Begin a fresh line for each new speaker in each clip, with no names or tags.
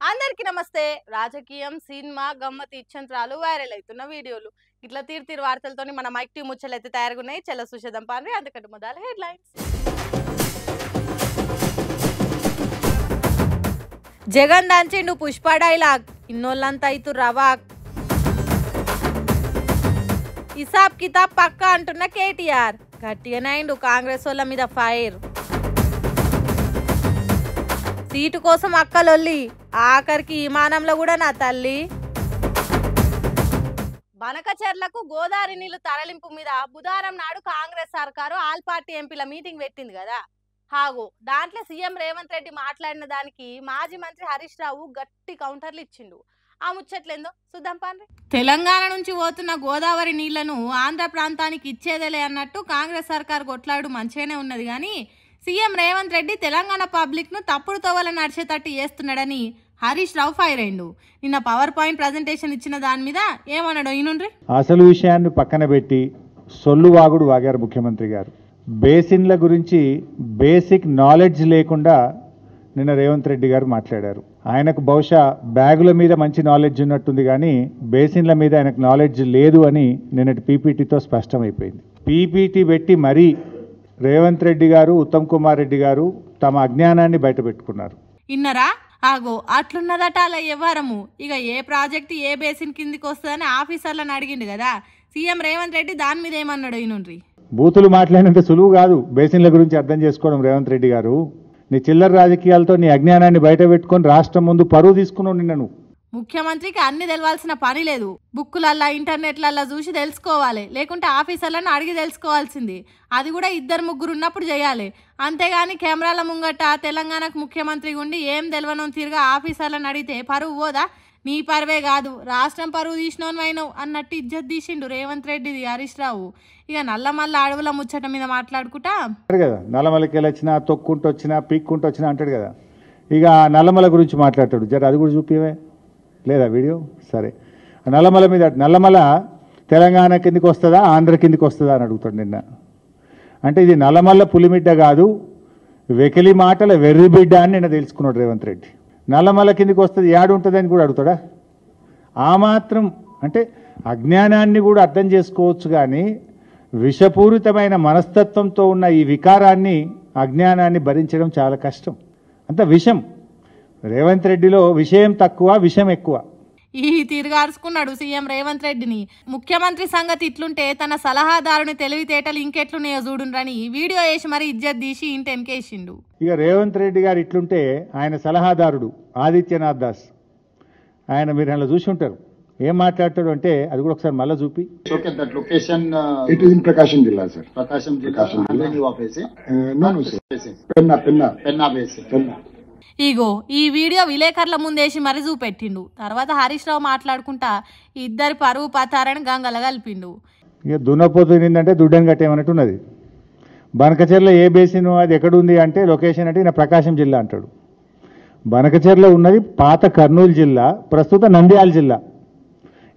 అందరికీ నమస్తే. రాజకీయం, సినిమా, గమ్మతి ఇచ్చంత్రాలు, వైరల్ అవుతున్న వీడియోలు ఇట్లా తీరు వార్తలతోని మన మైక్ టీం ముచ్చలు అయితే తయారుగున్నాయి. చెల్ల సుషేదం పాండ్రి. అందుకంటే మొదలు హెడ్లైన్స్. జగన్ దంచిండు పుష్ప డైలాగ్, ఇన్నోళ్ళంతా ఇతు రవాక్. హిసాబ్ కితాబ్ పక్కా అంటున్న కేటీఆర్, గట్టిగానైండు కాంగ్రెస్ వాళ్ళ మీద ఫైర్. సీటు కోసం అక్కలొల్లి, ఆఖరికి విమానంలో కూడా నా తల్లి. బనకచెర్లకు గోదావరి నీళ్లు తరలింపు మీద బుధవారం నాడు కాంగ్రెస్ సర్కారు ఆల్ పార్టీ ఎంపీల మీటింగ్ పెట్టింది కదా. హాగో దాంట్లో సీఎం రేవంత్ రెడ్డి మాట్లాడిన దానికి మాజీ మంత్రి హరీష్ రావు గట్టి కౌంటర్లు ఇచ్చిండు. ఆ ముచ్చట్లేందో చూద్దాం పాండ్రి. తెలంగాణ నుంచి పోతున్న గోదావరి నీళ్లను ఆంధ్ర ప్రాంతానికి ఇచ్చేదేలే అన్నట్టు కాంగ్రెస్ సర్కారు కొట్లాడు మంచిగానే ఉన్నది, కానీ సీఎం రేవంత్ రెడ్డి తెలంగాణ పబ్లిక్ ను తప్పుడు తోవల నడిచేటట్టు చేస్తున్నాడని హరీష్ రావు ఫైర్ అయిండు. నిన్న పవర్ పాయింట్ ప్రజెంటేషన్ ఇచ్చిన దాని మీద ఏమన్నాడు ఈయనుండ్రి.
అసలు విషయాన్ని పక్కన పెట్టి సొల్లు వాగుడు వాగారు ముఖ్యమంత్రి గారు. బేసిన్ల గురించి బేసిక్ నాలెడ్జ్ లేకుండా నిన్న రేవంత్ రెడ్డి గారు మాట్లాడారు. ఆయనకు బహుశా బ్యాగుల మీద మంచి నాలెడ్జ్ ఉన్నట్టుంది, కానీ బేసిన్ల మీద ఆయనకు నాలెడ్జ్ లేదు అని నిన్నటి పీపీటీతో స్పష్టమైపోయింది. పీపీటీ పెట్టి మరీ రేవంత్ రెడ్డి గారు, ఉత్తమ్ కుమార్ రెడ్డి గారు తమ అజ్ఞానాన్ని బయటపెట్టుకున్నారు.
ఇన్నరా ఆగో అట్లున్నదట అలా వ్యవహారము. ఇక ఏ ప్రాజెక్ట్ ఏ బేసిన్ కిందికి వస్తుందని ఆఫీసర్లను అడిగిండు కదా సీఎం రేవంత్ రెడ్డి. దాని మీద ఏమన్నాడు ఈయనుండ్రి.
బూతులు మాట్లాడినంత సులువు కాదు బేసిన్ల గురించి అర్థం చేసుకోవడం. రేవంత్ రెడ్డి గారు, నీ చిల్లర రాజకీయాలతో నీ అజ్ఞానాన్ని బయట పెట్టుకొని రాష్ట్రం ముందు పరువు తీసుకున్నావు. నిన్న నువ్వు
ముఖ్యమంత్రికి అన్ని తెలవాల్సిన పని లేదు. బుక్కులల్లా ఇంటర్నెట్లల్లా చూసి తెలుసుకోవాలి, లేకుంటే ఆఫీసర్లను అడిగి తెలుసుకోవాల్సింది. అది కూడా 2-3 ఉన్నప్పుడు చేయాలి. అంతేగాని కెమెరాల ముంగట తెలంగాణకు ముఖ్యమంత్రి ఉండి ఏం తెలవనో తిరిగా ఆఫీసర్లను అడిగితే పరువు పోదా? నీ పరువే కాదు రాష్ట్రం పరువు తీసినోనైనవు అన్నట్టు ఇజ్జత్ తీసిండు రేవంత్ రెడ్డిది హరీష్ రావు. ఇక నల్లమల్ల అడవుల ముచ్చట మీద మాట్లాడుకుంటా
కదా, నల్లమలకి వచ్చినా తొక్కుంటూ వచ్చినా పీక్కుంటూ వచ్చినా అంటాడు కదా. ఇక నల్లమల గురించి మాట్లాడతాడు. జర అది కూడా చూపివే లేదా వీడియో. సరే, నల్లమల మీద, నల్లమల తెలంగాణ కిందికి వస్తుందా ఆంధ్ర కిందికి వస్తుందా అని అడుగుతాడు నిన్న. అంటే ఇది నల్లమల్ల పులిమిడ్డ కాదు, వెకిలి మాటల వెర్రిబిడ్డ అని నిన్న తెలుసుకున్నాడు రేవంత్ రెడ్డి. నల్లమల కిందికి వస్తుంది ఏడు ఉంటుందని కూడా అడుగుతాడా? ఆ మాత్రం అంటే అజ్ఞానాన్ని కూడా అర్థం చేసుకోవచ్చు, కానీ విషపూరితమైన మనస్తత్వంతో ఉన్న ఈ వికారాన్ని, అజ్ఞానాన్ని భరించడం చాలా కష్టం. అంత విషం. రేవంత్ రెడ్డిలో విషయం తక్కువ, విషం ఎక్కువ.
ఈ తిరగార్చుకున్నాడు సీఎం రేవంత్ రెడ్డిని. ముఖ్యమంత్రి సంగతి ఇట్లుంటే తన సలహాదారుని తెలివితేటలు ఇంకెట్లున్నాయో చూడుండ్రని వీడియో వేసి మరి ఇజ్జత్ తీసి ఇంటెనకేసిండు.
ఇక రేవంత్ రెడ్డి గారు ఇట్లుంటే ఆయన సలహాదారుడు ఆదిత్యనాథ్ దాస్, ఆయన మీరు అలా చూసి ఉంటారు. ఏం మాట్లాడతాడు అంటే అది కూడా ఒకసారి మళ్ళీ చూపి.
లొకేషన్ ఇట్ ఇస్ ఇన్ ప్రకాశం జిల్లా సార్. ప్రకాశం జిల్లా.
ఇగో ఈ వీడియో విలేకరుల ముందేసి మరి చూపెట్టిండు. తర్వాత హరీష్ రావు మాట్లాడుకుంటా ఇద్దరి పరువు పతారని గంగల కలిపిండు.
ఇక దున్నపోతుందంటే దుడ్డని కట్టేమన్నట్టున్నది. బనకచెర్ల ఏ బేసిన్ అది ఎక్కడుంది అంటే లొకేషన్ అంటే ఈయన ప్రకాశం జిల్లా అంటాడు. బనకచెర్ల ఉన్నది పాత కర్నూలు జిల్లా, ప్రస్తుత నంద్యాల జిల్లా.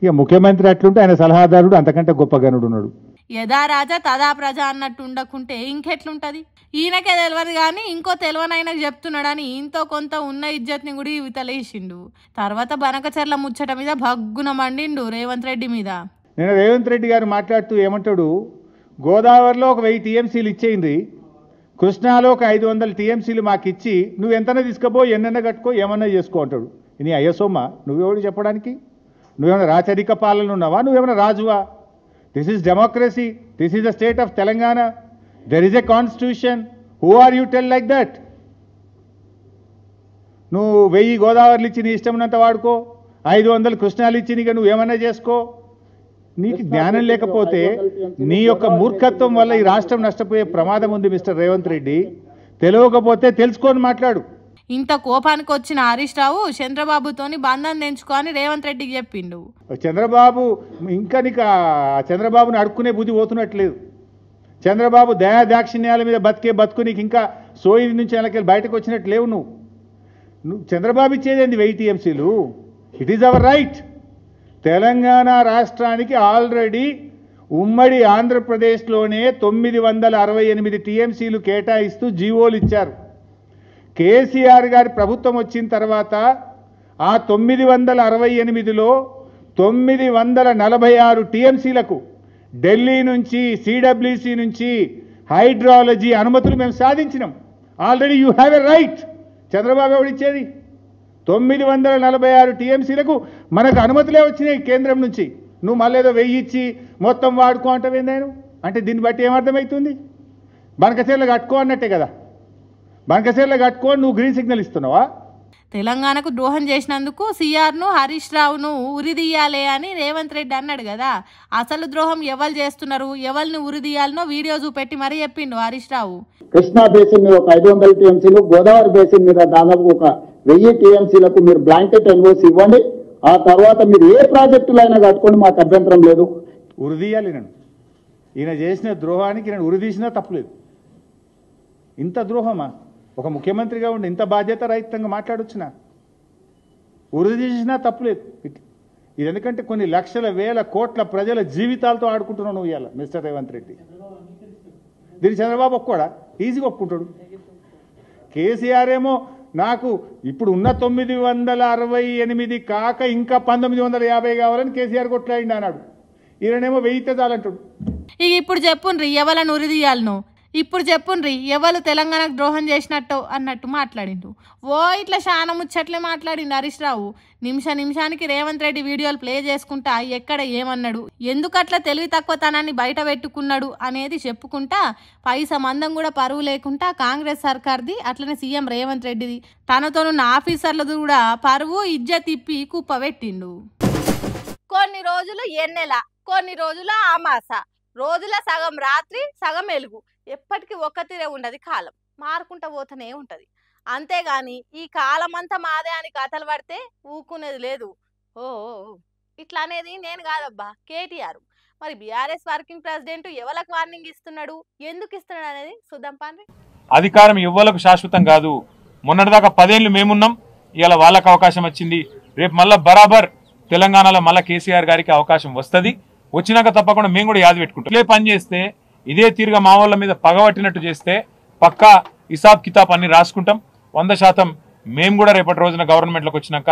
ఇక ముఖ్యమంత్రి అట్లుంటే ఆయన సలహాదారుడు అంతకంటే గొప్ప గనుడు ఉన్నాడు.
యథా రాజా తదా ప్రజ అన్నట్టు ఉండకుంటే ఇంకెట్లుంటది? ఈయనకే తెలియదు కానీ ఇంకో తెలివనైనా చెప్తున్నాడని ఇంతో కొంత ఉన్న ఇజ్జత్ని కూడా ఇవతలేసిండు. తర్వాత బనకచెర్ల ముచ్చట మీద భగ్గున మండిండు రేవంత్ రెడ్డి మీద.
నేను రేవంత్ రెడ్డి గారు మాట్లాడుతూ ఏమంటాడు, గోదావరిలో ఒక 1000 టీఎంసీలు ఇచ్చేయింది, కృష్ణాలో ఒక 500 టీఎంసీలు మాకు ఇచ్చి నువ్వు ఎంతనే తీసుకపో, ఎన్నైనా కట్టుకో, ఏమన్నా చేసుకో అంటాడు. నీ అయ్యసోమ్మ నువ్వెవడు చెప్పడానికి? నువ్వేమైనా రాచరిక పాలన ఉన్నావా? నువ్వేమైనా రాజువా? This is democracy. This is the state of Telangana. There is a constitution. Who are you tell like that? నువ్వు 1000 గోదావరిలు ఇచ్చి నీ ఇష్టం ఉన్నంత వాడుకో, 500 కృష్ణాలు ఇచ్చి నీకు నువ్వేమన్నా చేసుకో. నీకు జ్ఞానం లేకపోతే నీ యొక్క మూర్ఖత్వం వల్ల ఈ రాష్ట్రం నష్టపోయే ప్రమాదం ఉంది మిస్టర్ రేవంత్ రెడ్డి. తెలియకపోతే తెలుసుకొని మాట్లాడు.
ఇంత కోపానికి వచ్చిన హరీష్ రావు చంద్రబాబుతోని బంధం తెంచుకొని రేవంత్ రెడ్డికి చెప్పిండు.
చంద్రబాబు ఇంకా నీకు చంద్రబాబుని అడుక్కునే బుద్ధి పోతున్నట్లేదు. చంద్రబాబు దయా దాక్షిణ్యాల మీద బతుకు నీకు ఇంకా సోయి నుంచి వెనకెళ్ళి బయటకు వచ్చినట్టు లేవు. నువ్వు చంద్రబాబు ఇచ్చేదేంది 1000 టీఎంసీలు? It is our right. Telangana రాష్ట్రానికి ఆల్రెడీ ఉమ్మడి ఆంధ్రప్రదేశ్లోనే 968 టీఎంసీలు కేటాయిస్తూ జీవోలు ఇచ్చారు. కేసీఆర్ గారి ప్రభుత్వం వచ్చిన తర్వాత ఆ 968లో 946 టీఎంసీలకు ఢిల్లీ నుంచి సిడబ్ల్యూసి నుంచి హైడ్రాలజీ అనుమతులు మేము సాధించినాం. Already you have a right. Chandrababu ఎవరు ఇచ్చేది? 946 టీఎంసీలకు మనకు అనుమతులే వచ్చినాయి కేంద్రం నుంచి. నువ్వు మళ్ళీ ఏదో 1000 ఇచ్చి మొత్తం వాడుకో అంటావేందాను అంటే దీన్ని బట్టి ఏమర్థమవుతుంది? బనకచెర్ల కట్టుకో అన్నట్టే కదా. బనకచెర్ల కట్టుకో నువ్వు గ్రీన్ సిగ్నల్ ఇస్తున్నావా?
తెలంగాణకు ద్రోహం చేసినందుకు సిఆర్ను హరీష్ రావును ఉరిదీయాలి అని రేవంత్ రెడ్డి అన్నాడు కదా. అసలు ద్రోహం ఎవరు చేస్తున్నారు, ఎవరిని ఉరిదీయాలనో వీడియో చూపెట్టి మరీ చెప్పిండు హరీష్ రావు.
కృష్ణా బేసిన్ మీద ఒక 500 టీఎంసీలు, గోదావరి బేసిన్ మీద దాదాపు ఒక 1000 టీఎంసీలకు మీరు బ్లాంకెట్ ఎన్ఓసి ఇవ్వండి. ఆ తర్వాత మీరు ఏ ప్రాజెక్టులు అయినా కట్టుకోండి, మాకు అభ్యంతరం లేదు.
ఉరిదీయాలి. నన్ను ఈయన చేసిన ద్రోహానికి నేను ఉరిదీసినా తప్పులేదు. ఇంత ద్రోహమా? ఒక ముఖ్యమంత్రిగా ఉండి ఇంత బాధ్యత రహితంగా మాట్లాడొచ్చునా? ఉరిదీసినా తప్పులేదు. ఇది ఎందుకంటే కొన్ని లక్షల వేల కోట్ల ప్రజల జీవితాలతో ఆడుకుంటున్నావు నువ్వు ఇవాళ మిస్టర్ రేవంత్ రెడ్డి. దీన్ని చంద్రబాబు ఒప్పుకోడా? ఈజీగా ఒప్పుకుంటాడు. కేసీఆర్ ఏమో నాకు ఇప్పుడు ఉన్న 968 కాక ఇంకా 1950 కావాలని కేసీఆర్ కొట్లాడిండి అన్నాడు. ఈయననేమో 1000 చాలంటాడు.
ఇక ఇప్పుడు చెప్పుండ్రి ఎవలను ఉరిదీయాలను, ఇప్పుడు చెప్పుండ్రి ఎవరు తెలంగాణకు ద్రోహం చేసినట్టు అన్నట్టు మాట్లాడిండు. ఇట్లా చాలా ముచ్చట్లే మాట్లాడిండు హరీష్ రావు. నిమిషానికి రేవంత్ రెడ్డి వీడియోలు ప్లే చేసుకుంటా ఎక్కడ ఏమన్నాడు, ఎందుకట్లా తెలివి తక్కువతనాన్ని బయట పెట్టుకున్నాడు అనేది చెప్పుకుంటా పైసా మందం కూడా పరువు లేకుండా కాంగ్రెస్ సర్కార్ది అట్లనే సీఎం రేవంత్ రెడ్డిది తనతోనున్న ఆఫీసర్లది కూడా పరువు ఇజ్జత్ తిప్పి కుప్ప పెట్టిండు. కొన్ని రోజులు ఎన్నెల, కొన్ని రోజులు ఆమాస, రోజుల సగం రాత్రి సగం వెలుగు, ఎప్పటికీ ఒక్క తీరే ఉండదు. కాలం మారుకుంటా పోతూనే ఉంటది. అంతేగాని ఈ కాలం అంతా మాదే అని కథలు పడితే ఊకునేది లేదు. ఇట్లా అనేది నేను కాదబ్బా, కేటీఆర్. మరి బీఆర్ఎస్ వర్కింగ్ ప్రెసిడెంట్ ఎవరికి వార్నింగ్ ఇస్తున్నాడు, ఎందుకు ఇస్తున్నాడు అనేది చూద్దాం పాండ్రి.
అధికారం ఎవ్వలకు శాశ్వతం కాదు. మొన్నటిదాకా 10 ఏళ్ళు మేమున్నాం, ఇవాళ వాళ్ళకి అవకాశం వచ్చింది. రేపు మళ్ళా బరాబర్ తెలంగాణలో మళ్ళా కేసీఆర్ గారికి అవకాశం వస్తుంది. వచ్చినాక తప్పకుండా మేము కూడా యాది పెట్టుకుంటాం. ఇదే పని చేస్తే, ఇదే తీరుగా మా వాళ్ళ మీద పగబట్టినట్టు చేస్తే పక్కా హిసాబ్ కితాబ్ అన్ని రాసుకుంటాం. 100% మేము కూడా రేపటి రోజున గవర్నమెంట్లోకి వచ్చినాక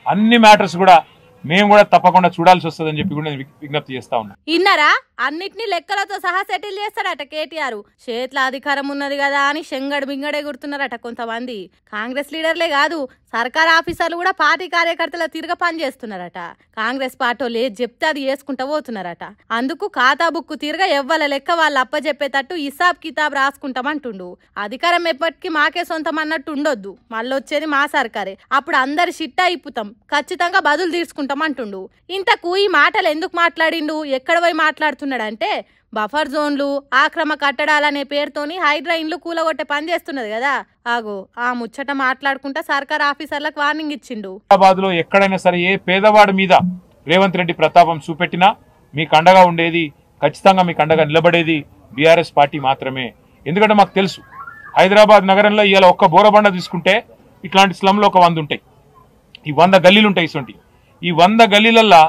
అన్ని మ్యాటర్స్ కూడా మేము కూడా తప్పకుండా చూడాల్సి వస్తుందని చెప్పి కూడా నేను విజ్ఞప్తి చేస్తా ఉన్నా.
ఇన్నారా? అన్నిటినీ లెక్కలతో సహా సెటిల్ చేస్తాడట కేటీఆర్. చేతుల అధికారం ఉన్నది కదా అని శంగడు బింగడే గుర్తున్నారట కొంతమంది. కాంగ్రెస్ లీడర్లే కాదు, సర్కార్ ఆఫీసర్లు కూడా పార్టీ కార్యకర్తల తిరగ పనిచేస్తున్నారట. కాంగ్రెస్ పార్టీ ఏది చెప్తే అది వేసుకుంటూ పోతున్నారట. అందుకు ఖాతా బుక్కు తిరగ ఎవ్వల లెక్క వాళ్ళు అప్పచెప్పేటట్టు హిసాబ్ కితాబ్ రాసుకుంటామంటుండు. అధికారం ఎప్పటికీ మాకే సొంతం అన్నట్టు ఉండొద్దు, మళ్ళొచ్చేది మా సర్కారే, అప్పుడు అందరి షిట్టా ఇప్పుతాం, ఖచ్చితంగా బదులు తీర్చుకుంటాం అంటుండు. ఇంతకు ఈ మాటలు ఎందుకు మాట్లాడిండు, ఎక్కడ పోయి మాట్లాడుతున్నాడంటే బఫర్ జోన్లు, ఆక్రమ కట్టడాలనే పేరుతోని హైడ్రా ఇండ్లు కూలగొట్టే పని చేస్తున్నది కదా. ఆ ముచ్చట మాట్లాడుకుంటా సర్కార్ ఆఫీసర్లకు వార్నింగ్ ఇచ్చిండు.
హైదరాబాద్ లో ఎక్కడైనా సరే ఏ పేదవాడి మీద రేవంత్ రెడ్డి ప్రతాపం చూపెట్టినా మీకు అండగా ఉండేది, ఖచ్చితంగా మీకు అండగా నిలబడేది బీఆర్ఎస్ పార్టీ మాత్రమే. ఎందుకంటే మాకు తెలుసు, హైదరాబాద్ నగరంలో ఇవాళ ఒక్క బోరబండ తీసుకుంటే ఇట్లాంటి స్లమ్లో ఒక 100 ఉంటాయి. ఈ 100 గల్లీలు ఉంటాయి. ఇటువంటి ఈ 100 గల్లీలల్లా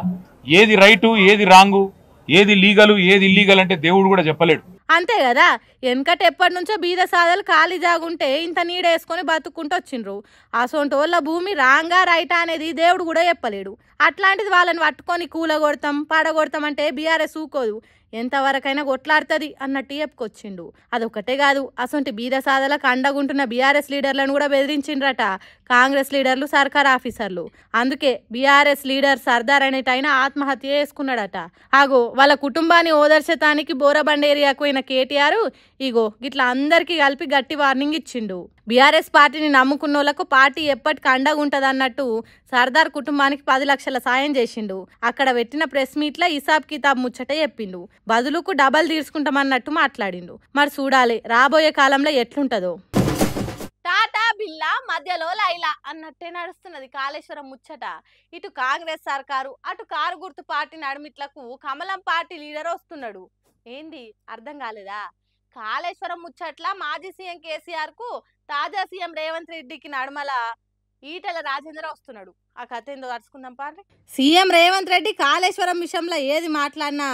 ఏది రైటు, ఏది రాంగు, ఏది లీగలు, ఏది ఇల్లీగల్ అంటే దేవుడు కూడా చెప్పలేడు.
అంతే కదా. వెనకట ఎప్పటి నుంచో బీద సాదలు ఖాళీ జాగుంటే ఇంత నీడేసుకొని బతుక్కుంటూ వచ్చిండ్రు. అసొంటోళ్ళ భూమి రాంగా రైటా అనేది దేవుడు కూడా చెప్పలేడు. అట్లాంటిది వాళ్ళని పట్టుకొని కూలగొడతాం, పడగొడతాం అంటే బీఆర్ఎస్ ఊకోదు, ఎంతవరకైనా కొట్లాడుతుంది అన్నట్టు చెప్పుకొచ్చిండు. అదొకటే కాదు, అసొంటి బీద సాదలకు అండగుంటున్న బీఆర్ఎస్ లీడర్లను కూడా బెదిరించిండ్రట కాంగ్రెస్ లీడర్లు, సర్కార్ ఆఫీసర్లు. అందుకే బీఆర్ఎస్ లీడర్ సర్దార్ అనేటైనా ఆత్మహత్య చేసుకున్నాడట. వాళ్ళ కుటుంబాన్ని ఓదర్శతానికి బోరబండ ఏరియాకు పోయిన కేటీఆర్ గిట్లా అందరికీ కలిపి గట్టి వార్నింగ్ ఇచ్చిండు. బీఆర్ఎస్ పార్టీని నమ్ముకున్నోళ్లకు పార్టీ ఎప్పటికి అండగుంటది అన్నట్టు సర్దార్ కుటుంబానికి 10 లక్షల సాయం చేసిండు. అక్కడ పెట్టిన ప్రెస్ మీట్ లో హిసాబ్ కితాబ్ ముచ్చట చెప్పిండు. బదులుకు డబల్ తీర్చుకుంటామన్నట్టు మాట్లాడిండు. మరి చూడాలి రాబోయే కాలంలో ఎట్లుంటదో. టాటా బిల్లా మధ్యలో లైలా అన్నట్టే నడుస్తున్నది కాళేశ్వరం ముచ్చట. ఇటు కాంగ్రెస్ సర్కారు, అటు కారు గుర్తు పార్టీ నడుమిట్లకు కమలం పార్టీ లీడర్ వస్తున్నాడు. ఏంది అర్థం కాలేదా? కాళేశ్వరం ముచ్చట్ల మాజీ సీఎం కేసీఆర్ కు తాజా సీఎం రేవంత్ రెడ్డికి నడుమల ఈటెల రాజేంద్ర వస్తున్నాడు. ఆ కథ ఏందో తెలుసుకుందాం పాండ్రి. సీఎం రేవంత్ రెడ్డి కాళేశ్వరం విషయంలో ఏది మాట్లాడినా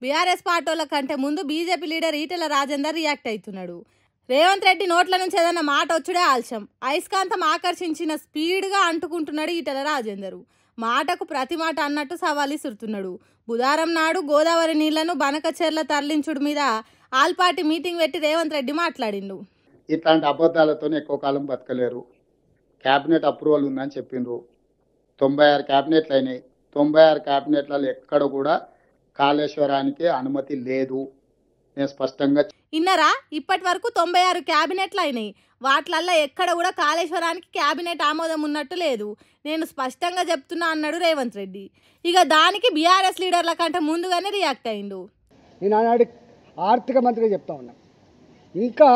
బీఆర్ఎస్ పార్టీల కంటే ముందు BJP leader Etela Rajender react అవుతున్నాడు. రేవంత్ రెడ్డి నోట్ల నుంచి ఏదన్నా మాట వచ్చుడే ఆలస్యం. అయస్కాంతం ఆకర్షించిన స్పీడ్గా అంటుకుంటున్నాడు ఈటెల రాజేందర్. మాటకు ప్రతి మాట అన్నట్టు సవాల్ ఇస్తున్నాడు. బుధవారం నాడు గోదావరి నీళ్లను బనకచెర్ల తరలించుడు మీద ఆల్ పార్టీ మీటింగ్ పెట్టి రేవంత్ రెడ్డి మాట్లాడిండు.
ఇట్లాంటి అబద్ధాలతో ఎక్కువ కాలం బతకలేరు. క్యాబినెట్ అప్రూవల్ ఉందని చెప్పిండ్రు. 96 క్యాబినెట్లు అయినాయి. 96 క్యాబినెట్లలో ఎక్కడ కూడా కాళేశ్వరానికి అనుమతి లేదు. నేను స్పష్టంగా
ఇన్నరా ఇప్పటి వరకు 96 క్యాబినెట్లు అయినాయి. వాటిలల్లో ఎక్కడ కూడా కాళేశ్వరానికి క్యాబినెట్ ఆమోదం ఉన్నట్టు లేదు. నేను స్పష్టంగా చెప్తున్నా అన్నాడు రేవంత్ రెడ్డి. ఇక దానికి బీఆర్ఎస్ లీడర్ల కంటే ముందుగానే రియాక్ట్ అయిండు.
నేను ఆనాడు ఆర్థిక మంత్రిగా చెప్తా ఉన్నా. ఇంకా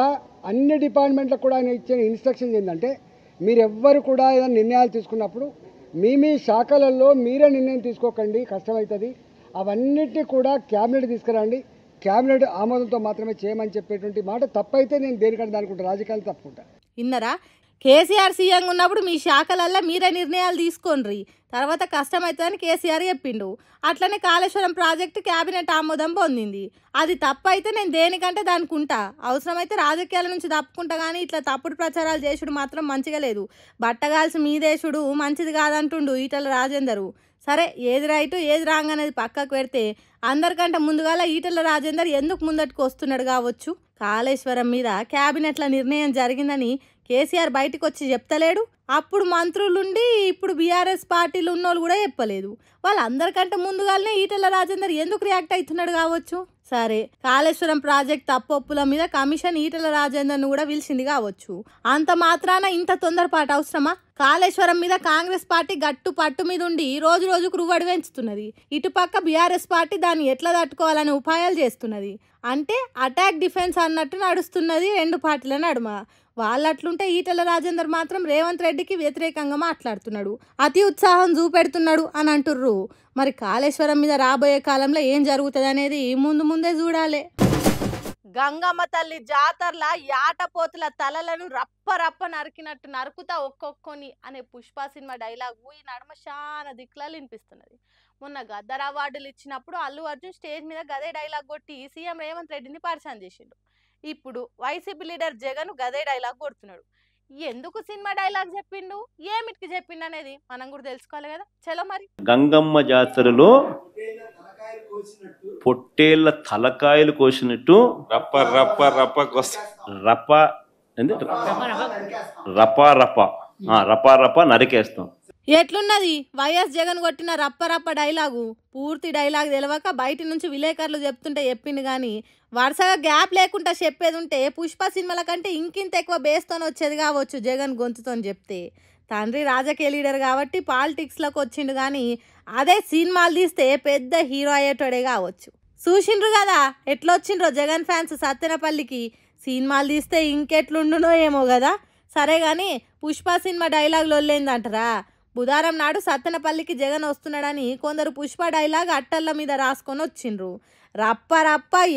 అన్ని డిపార్ట్మెంట్లకు కూడా ఆయన ఇచ్చిన ఇన్స్ట్రక్షన్స్ ఏంటంటే, మీరెవ్వరు కూడా ఏదైనా నిర్ణయాలు తీసుకున్నప్పుడు మీ శాఖలలో మీరే నిర్ణయం తీసుకోకండి, కష్టమవుతుంది. అవన్నిటినీ కూడా క్యాబినెట్ తీసుకురండి, క్యాబినెట్ ఆమోదంతో మాత్రమే చేయమని చెప్పేటువంటి మాట తప్పైతే నేను దేనికంటే దానికుంటా, రాజకీయాలు తప్పుకుంటా.
ఇన్నరా కేసీఆర్ సీఎం ఉన్నప్పుడు మీ శాఖలల్లో మీరే నిర్ణయాలు తీసుకోండి, తర్వాత కష్టమవుతుందని కేసీఆర్ చెప్పిండు. అట్లనే కాళేశ్వరం ప్రాజెక్టు క్యాబినెట్ ఆమోదం పొందింది. అది తప్పైతే నేను దేనికంటే దానికి ఉంటా, అవసరమైతే రాజకీయాల నుంచి తప్పుకుంటా. కానీ ఇట్లా తప్పుడు ప్రచారాలు చేసుడు మాత్రం మంచిగా లేదు. బట్టగాల్సి మీదేశుడు మంచిది కాదంటుండు ఈటెల రాజేందర్. సరే, ఏది రైటు ఏది రాంగ్ అనేది పక్కకు పెడితే అందరికంటే ముందుగాల ఈటెల రాజేందర్ ఎందుకు ముందట్టుకు వస్తున్నాడు కావచ్చు. కాళేశ్వరం మీద క్యాబినెట్ల నిర్ణయం జరిగిందని కేసీఆర్ బయటకు వచ్చి చెప్తలేడు. అప్పుడు మంత్రులుండి ఇప్పుడు బీఆర్ఎస్ పార్టీలు ఉన్నోళ్ళు కూడా చెప్పలేదు. వాళ్ళందరికంటే ముందుగానే ఈటెల రాజేందర్ ఎందుకు రియాక్ట్ అవుతున్నాడు కావచ్చు. సరే, కాళేశ్వరం ప్రాజెక్ట్ తప్పొప్పుల మీద కమిషన్ ఈటెల రాజేందర్ను కూడా పిలిచింది కావచ్చు. అంత మాత్రాన ఇంత తొందరపాటు అవసరమా? కాళేశ్వరం మీద కాంగ్రెస్ పార్టీ గట్టు పట్టు మీద ఉండి రోజు రోజుకు రువ్వడి పెంచుతున్నది. ఇటుపక్క బీఆర్ఎస్ పార్టీ దాన్ని ఎట్లా తట్టుకోవాలనే ఉపాయాలు చేస్తున్నది. అంటే అటాక్ డిఫెన్స్ అన్నట్టు నడుస్తున్నది రెండు పార్టీల నడుమ. వాళ్ళట్లుంటే ఈటెల రాజేందర్ మాత్రం రేవంత్ రెడ్డికి వ్యతిరేకంగా మాట్లాడుతున్నాడు, అతి ఉత్సాహం చూపెడుతున్నాడు అని అంటుర్రు. మరి కాళేశ్వరం మీద రాబోయే కాలంలో ఏం జరుగుతుంది అనేది ముందే చూడాలి. గంగమ్మ తల్లి జాతరల యాటపోతుల తలలను రప్ప నరికినట్టు నరుకుతా ఒక్కొక్కని అనే పుష్ప సినిమా డైలాగు ఈ నడుమ చాలా దిక్కులలో వినిపిస్తున్నది. మొన్న గద్దర్ అవార్డులు ఇచ్చినప్పుడు అల్లు అర్జున్ స్టేజ్ మీద గదే డైలాగ్ కొట్టి సీఎం రేవంత్ రెడ్డిని పరిచయం చేసిండు. ఇప్పుడు వైసీపీ లీడర్ జగన్ గదే డైలాగ్ కొడుతున్నాడు. ఎందుకు సినిమా డైలాగ్ చెప్పిండు, ఏమిటికి చెప్పిండు అనేది మనం కూడా తెలుసుకోవాలి కదా. చలో మరి.
గంగమ్మ జాతరలో పొట్టేళ్ల తలకాయలు కోసినట్టు
రప్ప రప్ప రప్ప
రప్ప రప్ప రప్ప నరికేస్తాం.
ఎట్లున్నది వైఎస్ జగన్ కొట్టిన రప్ప డైలాగు? పూర్తి డైలాగ్ తెలవక బయట నుంచి విలేకరులు చెప్తుంటే చెప్పిండు. కానీ వరుసగా గ్యాప్ లేకుండా చెప్పేది ఉంటే పుష్ప సినిమాల కంటే ఇంకింత ఎక్కువ బేస్తో వచ్చేది కావచ్చు జగన్ గొంతుతో చెప్తే. తండ్రి రాజకీయ లీడర్ కాబట్టి పాలిటిక్స్లోకి వచ్చిండు. కానీ అదే సినిమాలు తీస్తే పెద్ద హీరో అయ్యేటోడే కావచ్చు. చూసిండ్రు కదా ఎట్లొచ్చిండ్రో జగన్ ఫ్యాన్స్ సత్తెనపల్లికి. సినిమాలు తీస్తే ఇంకెట్లుండునో ఏమో కదా. సరే కానీ పుష్ప సినిమా డైలాగులు వల్లేందంటారా? బుధవారం నాడు సత్తెనపల్లికి జగన్ వస్తున్నాడని కొందరు పుష్ప డైలాగ్ అట్టళ్ళ మీద రాసుకొని వచ్చిండ్రు. రప్ప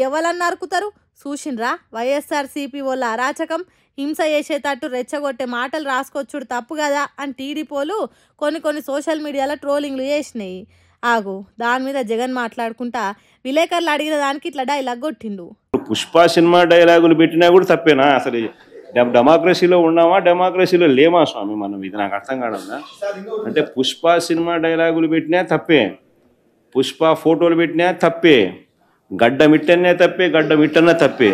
ఎవరన్నా నరుకుతారు చూసిండ్రా? వైఎస్ఆర్సీపీ వాళ్ళ అరాచకం, హింస చేసేటట్టు రెచ్చగొట్టే మాటలు రాసుకొచ్చుడు తప్పు కదా అని టీడీపోలు కొన్ని సోషల్ మీడియాలో ట్రోలింగ్లు చేసినాయి. ఆగు, దాని మీద జగన్ మాట్లాడుకుంటా విలేకరులు అడిగిన దానికి ఇట్లా డైలాగ్ కొట్టిండు.
పుష్ప సినిమా డైలాగులు పెట్టినా కూడా తప్పేనా? అసలు డెమోక్రసీలో ఉన్నామా డెమోక్రసీలో లేమా స్వామి మనం? ఇది నాకు అర్థం కావడా. అంటే పుష్ప సినిమా డైలాగులు పెట్టినా తప్పే, పుష్ప ఫోటోలు పెట్టినా తప్పే, గడ్డ మిట్టనే తప్పే.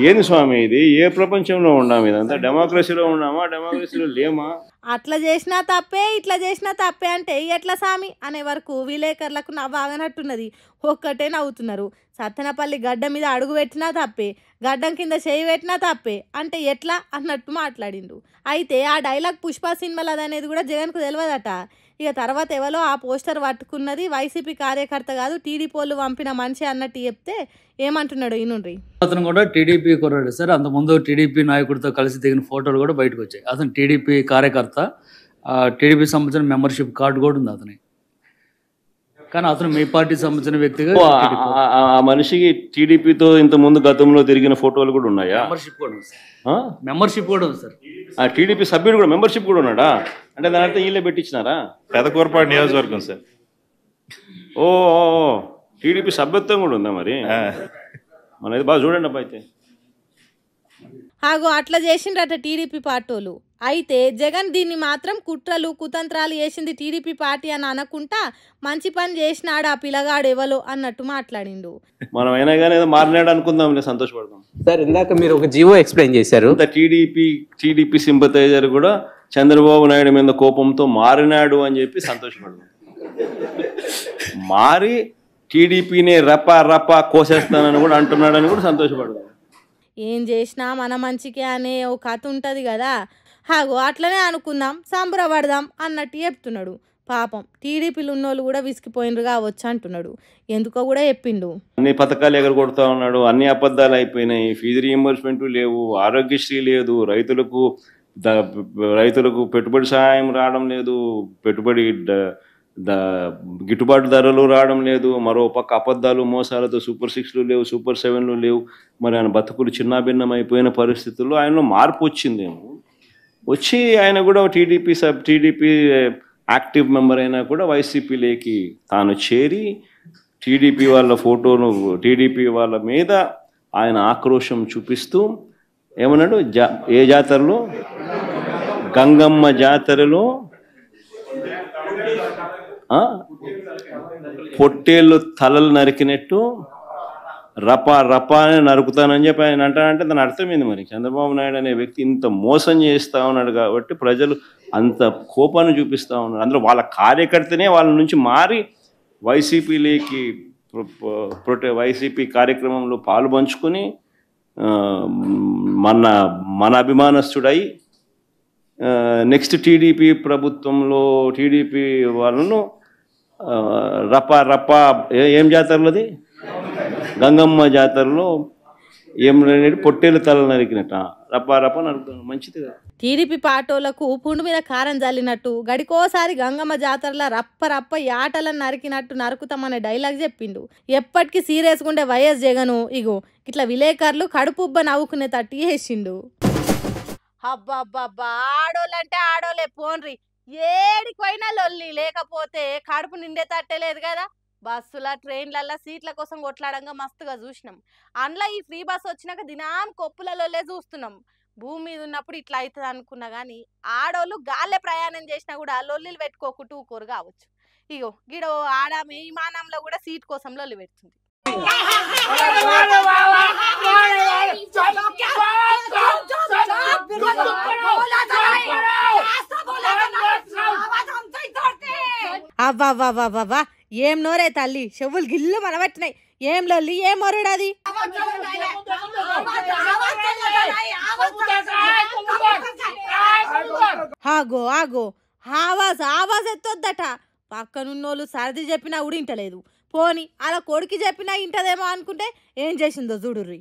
ఏంది స్వామి ఇది? ఏ ప్రపంచంలో ఉన్నాము? ఇదంతా డెమోక్రసీలో ఉన్నామా డెమోక్రసీలో లేమా?
అట్లా చేసినా తప్పే ఇట్లా చేసినా తప్పే అంటే ఎట్లా సామి అనే వరకు విలేకరులకు నవ్వాగనట్టున్నది. ఒక్కటే నవ్వుతున్నారు. సత్తెనపల్లి గడ్డ మీద అడుగు పెట్టినా తప్పే, గడ్డం కింద చేయి పెట్టినా తప్పే అంటే ఎట్లా అన్నట్టు మాట్లాడిండు. అయితే ఆ డైలాగ్ పుష్ప సినిమాలు అనేది కూడా జగన్కు తెలియదట. ఇక తర్వాత ఎవరో ఆ పోస్టర్ పట్టుకున్నది వైసీపీ కార్యకర్త కాదు టీడీపోలు పంపిన మనిషి అన్నట్టు చెప్తే ఏమంటున్నాడు ఈనుండ్రి.
అతను కూడా టీడీపీ కుర్రాడు సార్. అంతకుముందు టీడీపీ నాయకుడితో కలిసి దిగిన ఫోటోలు కూడా బయటకు వచ్చాయి. అతను టీడీపీ కార్యకర్త, టీడీపీ సంబంధించిన మెంబర్షిప్ కార్డు కూడా ఉంది అతని. కానీ అతను మీ పార్టీ సంబంధించిన వ్యక్తిగా
ఆ మనిషికి టీడీపీతో ఇంత ముందు గతంలో తిరిగిన ఫోటోలు కూడా ఉన్నాయా?
మెంబర్షిప్ కూడా ఉంది సార్.
ఆ టీడీపీ సభ్యుడు కూడా మెంబర్షిప్ కూడా ఉన్నాడా? అంటే దాని అర్థం వీళ్ళే పెట్టించినారా?
పెదకూరపాడు నియోజకవర్గం సార్.
ఓ టీడీపీ సభ్యత్వం కూడా ఉందా మరి? మనది బాగా చూడండి అబ్బా. అయితే
అట్లా చేసిండ్రట టీడీపీ పార్టీలు. అయితే జగన్ దీన్ని మాత్రం కుట్రలు కుతంత్రాలు చేసింది టీడీపీ పార్టీ అని అనకుండా మంచి పని చేసినాడు ఆ పిల్లగాడు ఎవలో అన్నట్టు మాట్లాడిండు.
మనం అయినా కానీ ఏదో మారినాడు అనుకుందాం, సంతోషపడదాం.
సార్ ఇందాక మీరు ఒక జీవో ఎక్స్ప్లెయిన్ చేశారు.
టీడీపీ సింపథైజర్ కూడా చంద్రబాబు నాయుడు మీద కోపంతో మారినాడు అని చెప్పి సంతోషపడదాం. మారి టీడీపీని రపా కోసేస్తానని కూడా అంటున్నాడని కూడా సంతోషపడదాం.
ఏం చేసినా మన మంచికే అనే ఓ కథ ఉంటుంది కదా, అట్లనే అనుకుందాం, సంబరపడదాం అన్నట్టు చెప్తున్నాడు. పాపం టీడీపీలు ఉన్నోళ్ళు కూడా విసిగిపోయినరు కావచ్చు అంటున్నాడు. ఎందుకో కూడా చెప్పిండు.
అన్ని పథకాలు ఎగరగొడతా ఉన్నాడు, అన్ని అబద్ధాలు అయిపోయినాయి, ఫీజు రీయింబర్స్మెంట్ లేవు, ఆరోగ్యశ్రీ లేదు, రైతులకు పెట్టుబడి సహాయం రావడం లేదు, పెట్టుబడి గిట్టుబాటు ధరలు రావడం లేదు, మరో పక్క అబద్ధాలు మోసాలతో సూపర్ 6లు లేవు, సూపర్ 7లు లేవు. మరి ఆయన బతుకులు చిన్నాభిన్నం అయిపోయిన పరిస్థితుల్లో ఆయనలో మార్పు వచ్చిందేమో. వచ్చి ఆయన కూడా టీడీపీ యాక్టివ్ మెంబర్ అయినా కూడా వైసీపీలోకి తాను చేరి టీడీపీ వాళ్ళ ఫోటోను టీడీపీ వాళ్ళ మీద ఆయన ఆక్రోశం చూపిస్తూ ఏమన్నాడు, ఏ జాతరలో, గంగమ్మ జాతరలో పొట్టేళ్ళు తలలు నరికినట్టు రపా అని నరుకుతానని చెప్పి ఆయన అంటానంటే దాని అర్థమైంది. మరి చంద్రబాబు నాయుడు అనే వ్యక్తి ఇంత మోసం చేస్తూ ఉన్నాడు కాబట్టి ప్రజలు అంత కోపాన్ని చూపిస్తూ ఉన్నారు. అందులో వాళ్ళ కార్యకర్తనే వాళ్ళ నుంచి మారి వైసీపీలోకి వైసీపీ కార్యక్రమంలో పాలు పంచుకొని మన అభిమానస్తుడై నెక్స్ట్ టీడీపీ ప్రభుత్వంలో టీడీపీ వాళ్ళను రపా ఏం జాతరలోది, గంగమ్మ జాతరలో ఏం పొట్టేలు తల నరికినట్ట రపా నరుకుతాను. మంచిది కదా.
టీడీపీ పార్టీలకు పుండు మీద కారం జల్లినట్టు గడికోసారి గంగమ్మ జాతరలో రప్ప యాటలను నరికినట్టు నరుకుతామనే డైలాగ్ చెప్పిండు. ఎప్పటికీ సీరియస్గా ఉండే వైఎస్ జగను ఇగో ఇట్లా విలేకరులు కడుపుబ్బ నవ్వుకునే తట్టి వేసిండు. అబ్బా ఆడోళ్ళంటే ఆడోళ్ళే పోన్రి, ఏడికి పోయినా లొల్లి, లేకపోతే కడుపు నిండే తట్టలేదు కదా. బస్సుల ట్రైన్లల్లో సీట్ల కోసం కొట్లాడంగా మస్తుగా చూసినాం. అందులో ఈ ఫ్రీ బస్ వచ్చినాక దినాం కొప్పులలోలే చూస్తున్నాం. భూమి మీద ఉన్నప్పుడు ఇట్లా అవుతుంది అనుకున్నా కానీ ఆడోళ్ళు గాల్లే ప్రయాణం చేసినా కూడా లొల్లిలు పెట్టుకోకుండా ఊకోరు కావచ్చు. ఇగో గిడో ఆడామె విమానంలో కూడా సీట్ కోసం లొల్లి పెడుతుంది. అవ్వా ఏం నోరే తల్లి, చెవులు గిల్లు మనబట్టినాయి. ఏం లొల్లి, ఏం మొరడది? ఆగో ఆవాజ్ ఎత్తొద్దట. పక్కనున్నోళ్ళు సర్ది చెప్పినా ఉడింటలేదు. పోని అలా కొడుకు చెప్పినా ఇంటదేమో అనుకుంటే ఏం చేసిందో చూడుర్రి.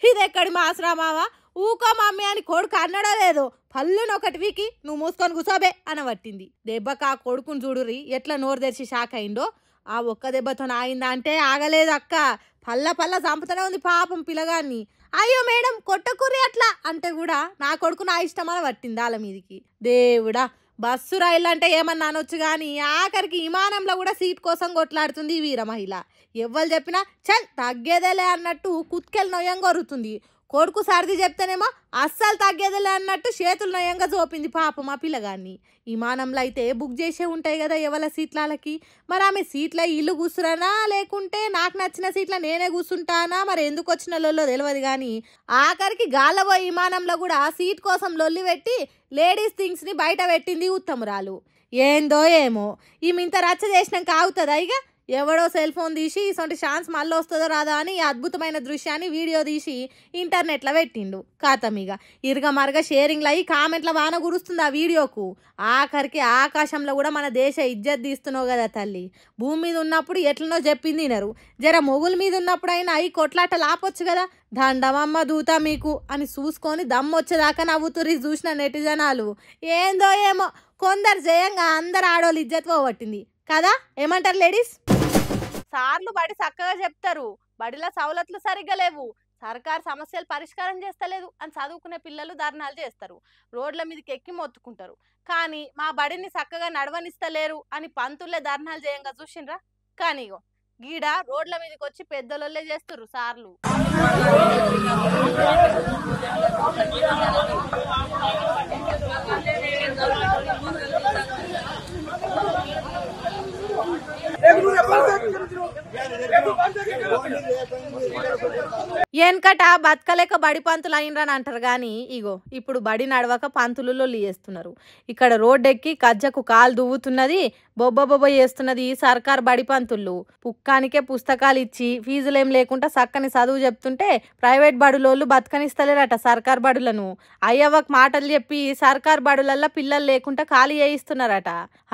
ఇదెక్కడి మాసరా మావా, ఊకో మమ్మీ అని కొడుకు అన్నడో లేదో పళ్ళును ఒకటి వీకి నువ్వు మూసుకొని కూసోబే అనబట్టింది. దెబ్బకి ఆ కొడుకుని చూడుర్రి ఎట్లా నోరు తెరిచి షాక్ అయిందో. ఆ ఒక్క దెబ్బతో ఆగిందా అంటే ఆగలేదు అక్క, పల్ల చంపుతూనే ఉంది పాపం పిల్లగాన్ని. అయ్యో మేడం కొట్టకుర్రి అట్లా అంటే కూడా నా కొడుకు నా ఇష్టం అని పట్టింది వాళ్ళ మీదికి. దేవుడా, బస్సు రైళ్ళు అంటే ఏమన్నా అనొచ్చు కానీ ఆఖరికి విమానంలో కూడా సీట్ కోసం కొట్లాడుతుంది ఈ వీర మహిళ. ఎవ్వరు చెప్పినా చల్ తగ్గేదేలే అన్నట్టు కుత్కెళ్ళి నొయ్యంగా కొరుతుంది. కొడుకు సర్ది చెప్తేనేమో అస్సలు తగ్గేదిలే అన్నట్టు చేతులు నయంగా చూపింది పాపం ఆ పిల్లగాన్ని. విమానంలో అయితే బుక్ చేసే ఉంటాయి కదా ఎవరి సీట్లకి. మరి ఆమె సీట్లో ఇల్లు కూర్చురానా లేకుంటే నాకు నచ్చిన సీట్లో నేనే కూర్చుంటానా మరి ఎందుకు వచ్చిన లొల్లో తెలియదు కానీ ఆఖరికి గాలబో విమానంలో కూడా సీట్ కోసం లొల్లి పెట్టి లేడీస్ థింగ్స్ని బయట పెట్టింది ఉత్తమురాలు. ఏందో ఏమో ఈమె ఇంత రచ్చ చేసినాక ఆగుతుందా ఇక? ఎవడో సెల్ ఫోన్ తీసి ఇసొంటి ఛాన్స్ మళ్ళీ వస్తుందో రాదా అని ఈ అద్భుతమైన దృశ్యాన్ని వీడియో తీసి ఇంటర్నెట్లో పెట్టిండు. కాతమిగా ఇరుగ మరగ షేరింగ్లు అయ్యి కామెంట్ల వాన గురుస్తుంది ఆ వీడియోకు. ఆఖరికి ఆకాశంలో కూడా మన దేశ ఇజ్జత్ తీస్తున్నావు కదా తల్లి. భూమి మీద ఉన్నప్పుడు ఎట్లనో చెప్పింది వినరు, జర మొగుల మీద ఉన్నప్పుడు అయినా అవి కొట్లాట లాపొచ్చు కదా. దండమమ్మ దూతా మీకు అని చూసుకొని దమ్మొచ్చేదాకా నవ్వుతుర్రి చూసిన నెటిజనాలు. ఏందో ఏమో కొందరు జయంగా అందరు ఆడోళ్ళు ఇజ్జత్ పోగొట్టింది కదా. ఏమంటారు లేడీస్? సార్లు బడి చక్కగా చెప్తారు, బడిలో సవలతులు సరిగ్గా లేవు, సర్కార్ సమస్యలు పరిష్కారం చేస్తలేదు అని చదువుకునే పిల్లలు ధర్నాలు చేస్తారు, రోడ్ల మీదకి ఎక్కి మొత్తుకుంటారు. కానీ మా బడిని చక్కగా నడవనిస్తలేరు అని పంతుల్లే ధర్నాలు చేయంగా చూసిండ్రా. కానీ ఇగో గీడ రోడ్ల మీదకి వచ్చి పెద్దలొల్లే చేస్తుర్రు సార్లు. వెనకట బతకలేక బడి పంతులు అయినరని అంటారు కానీ ఇగో ఇప్పుడు బడి నడవక పంతులు లొల్లి చేస్తున్నారు. ఇక్కడ రోడ్డెక్కి కజ్జకు కాలు దువ్వుతున్నది, బొబ్బ చేస్తున్నది ఈ సర్కార్ బడి పంతుళ్ళు. పుక్కానికే పుస్తకాలు ఇచ్చి ఫీజులేం లేకుండా చక్కని చదువు చెప్తుంటే ప్రైవేట్ బడులోళ్ళు బతకనిస్తలేరట సర్కార్ బడులను. అయ్యవ్వకు మాటలు చెప్పి సర్కార్ బడులల్లో పిల్లలు లేకుండా ఖాళీ చేయిస్తున్నారట.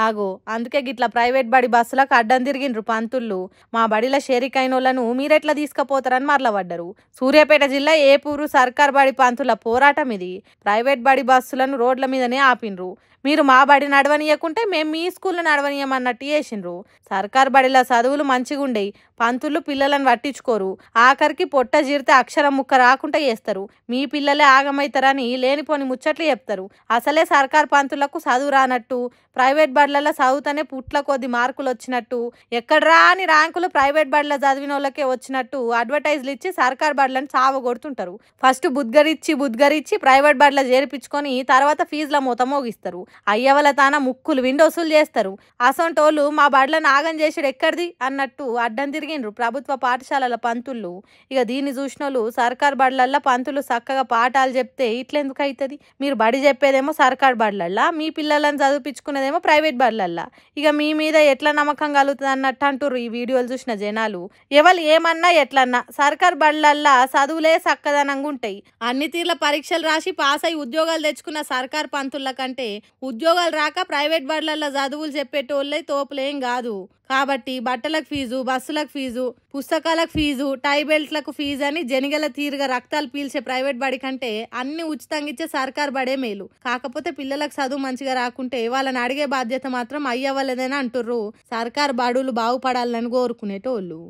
ఆగో అందుకే గిట్లా ప్రైవేట్ బడి బస్సులకు అడ్డం తిరిగిండ్రు పంతుళ్ళు. మా బడిలో షేరికైనోళ్లను మీరెట్లా తీసుకుపోతారని మరలబడ్డరు. సూర్యాపేట జిల్లా ఏపూరు సర్కార్ బడి పంతుల పోరాటం ఇది. ప్రైవేట్ బడి బస్సులను రోడ్ల మీదనే ఆపిండ్రు. మీరు మా బడి నడవనీయకుంటే మేము మీ స్కూల్లో నడవనీయమన్నట్టు చేసిండ్రు. సర్కార్ బడిలో చదువులు మంచిగుండేయి, పంతులు పిల్లలను పట్టించుకోరు, ఆఖరికి పొట్ట జీరితే అక్షరం ముక్క రాకుండా చేస్తారు. మీ పిల్లలే ఆగమవుతారని లేనిపోని ముచ్చట్లు చెప్తారు. అసలే సర్కార్ పంతులకు చదువు రానట్టు, ప్రైవేట్ బడులలో చదువుతూనే పుట్ల కొద్ది మార్కులు వచ్చినట్టు, ఎక్కడరా అని ర్యాంకులు ప్రైవేట్ బడిలో చదివిన వాళ్ళకే వచ్చినట్టు అడ్వర్టైజ్లు ఇచ్చి సర్కార్ బడులను చావగొడుతుంటారు. ఫస్ట్ బుద్గరిచ్చి ప్రైవేట్ బడిలో చేర్పించుకొని తర్వాత ఫీజుల మూత మోగిస్తారు. అయ్యవల తాన ముక్కులు విండోసులు చేస్తారు. అసొంటోళ్ళు మా బడులను ఆగం చేసాడు ఎక్కడిది అన్నట్టు అడ్డం తిరిగిండ్రు ప్రభుత్వ పాఠశాలల పంతుళ్ళు. ఇక దీన్ని చూసినోళ్ళు సర్కార్ బడులల్లో పంతులు చక్కగా పాఠాలు చెప్తే ఇట్లెందుకు అవుతుంది? మీరు బడి చెప్పేదేమో సర్కార్ బడులల్లా, మీ పిల్లలను చదివిపించుకునేదేమో ప్రైవేట్ బడులల్లా. ఇక మీ మీద ఎట్లా నమ్మకం కలుగుతుంది అన్నట్టు అంటుర్రు ఈ వీడియోలు చూసిన జనాలు. ఎవరు ఏమన్నా ఎట్లన్నా సర్కార్ బడులల్లా చదువులే చక్కదనంగా ఉంటాయి. అన్ని తీర్ల పరీక్షలు రాసి పాస్ అయి ఉద్యోగాలు తెచ్చుకున్న సర్కార్ పంతుల కంటే ఉద్యోగాలు రాక ప్రైవేట్ బడులల్లో చదువులు చెప్పేటోళ్ళే తోపులేం కాదు. కాబట్టి బట్టలకు ఫీజు, బస్సులకు ఫీజు, పుస్తకాలకు ఫీజు, టై బెల్ట్లకు ఫీజు అని జనిగల తీరుగా రక్తాలు పీల్చే ప్రైవేట్ బడి కంటే అన్ని ఉచితంగా ఇచ్చే సర్కార్ బడే మేలు. కాకపోతే పిల్లలకు చదువు మంచిగా రాకుంటే వాళ్ళని అడిగే బాధ్యత మాత్రం అయ్యవలేదని అంటుర్రు సర్కార్ బడులు బాగుపడాలని కోరుకునేటోళ్ళు.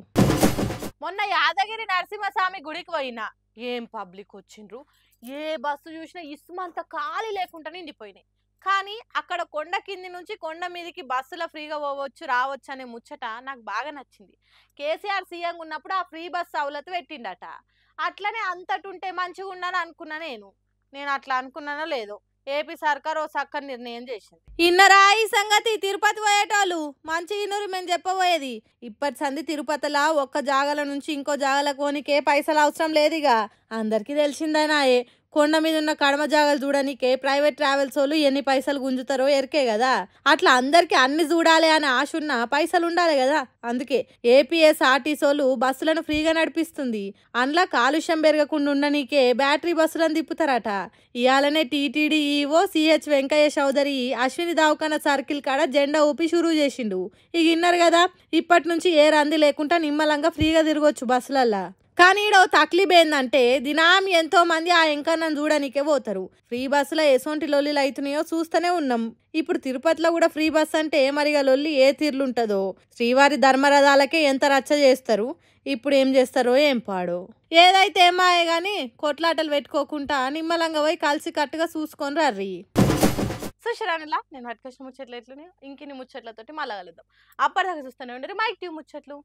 మొన్న యాదగిరి నరసింహస్వామి గుడికి పోయినా ఏం పబ్లిక్ వచ్చిండ్రు, ఏ బస్సు చూసినా ఇసుమంతా ఖాళీ లేకుండా నిండిపోయినాయి. కానీ అక్కడ కొండ కింది నుంచి కొండ మీదకి బస్సులో ఫ్రీగా పోవచ్చు రావచ్చు అనే ముచ్చట నాకు బాగా నచ్చింది. కేసీఆర్ సీఎం ఉన్నప్పుడు ఆ ఫ్రీ బస్ సౌలత్ పెట్టిండట. అట్లనే అంతటుంటే మంచిగా ఉన్నాను అనుకున్నా. నేను అట్లా అనుకున్నానో లేదో ఏపీ సర్కార్ ఓ చక్కని నిర్ణయం చేసింది. ఇన్నరా ఈ సంగతి తిరుపతి పోయేటోళ్ళు మంచి ఇన్నరు మేము చెప్పబోయేది. ఇప్పటి సంది తిరుపతిలా ఒక్క జాగల నుంచి ఇంకో జాగల కోనికే పైసలు అవసరం లేదుగా. అందరికీ తెలిసిందేనాయే. కొండ మీద ఉన్న కడమ జాగాలు చూడనికే ప్రైవేట్ ట్రావెల్స్ వాళ్ళు ఎన్ని పైసలు గుంజుతారో ఎరికే కదా. అట్లా అందరికి అన్ని చూడాలి అనే ఆశ ఉన్న పైసలు ఉండాలి కదా. అందుకే ఏపీఎస్ఆర్టీసీ వాళ్ళు బస్సులను ఫ్రీగా నడిపిస్తుంది. అందులో కాలుష్యం పెరగకుండా ఉండనీకే బ్యాటరీ బస్సులను తిప్పుతారట. ఇవాళనే టీటీడీ ఈవో సిహెచ్ వెంకయ్య చౌదరి అశ్విని దవాఖానా సర్కిల్ కాడ జెండా ఊపి షురూ చేసిండు. ఇక విన్నారు కదా, ఇప్పటి నుంచి ఏ రంది లేకుండా నిమ్మలంగా ఫ్రీగా తిరగొచ్చు బస్సులల్లా. కానీ ఈడ తక్లీఫ్ ఏందంటే దినాం ఎంతో మంది ఆ ఎంకన్నను చూడనికే పోతారు. ఫ్రీ బస్సులో ఎసొంటి లొల్లిలు అవుతున్నాయో చూస్తూనే ఉన్నాం. ఇప్పుడు తిరుపతిలో కూడా ఫ్రీ బస్ అంటే మరిగా లొల్లి ఏ తీర్లుంటుందో. శ్రీవారి ధర్మరథాలకే ఎంత రచ్చ చేస్తారు, ఇప్పుడు ఏం చేస్తారో ఏం పాడో. ఏదైతే ఏమాయే గాని కొట్లాటలు పెట్టుకోకుండా నిమ్మలంగా పోయి కలిసి కట్టుగా చూసుకొని రర్రి. సుశరానిలా నేను పట్టుకొచ్చిన ముచ్చట్లు ఎట్లున్నాయో ఇంకిన్ని ముచ్చట్లతోటి మళ్ళా కలుద్దాం. అప్పటిదాకా చూస్తూనే ఉండరు మైక్ టీవీ ముచ్చట్లు.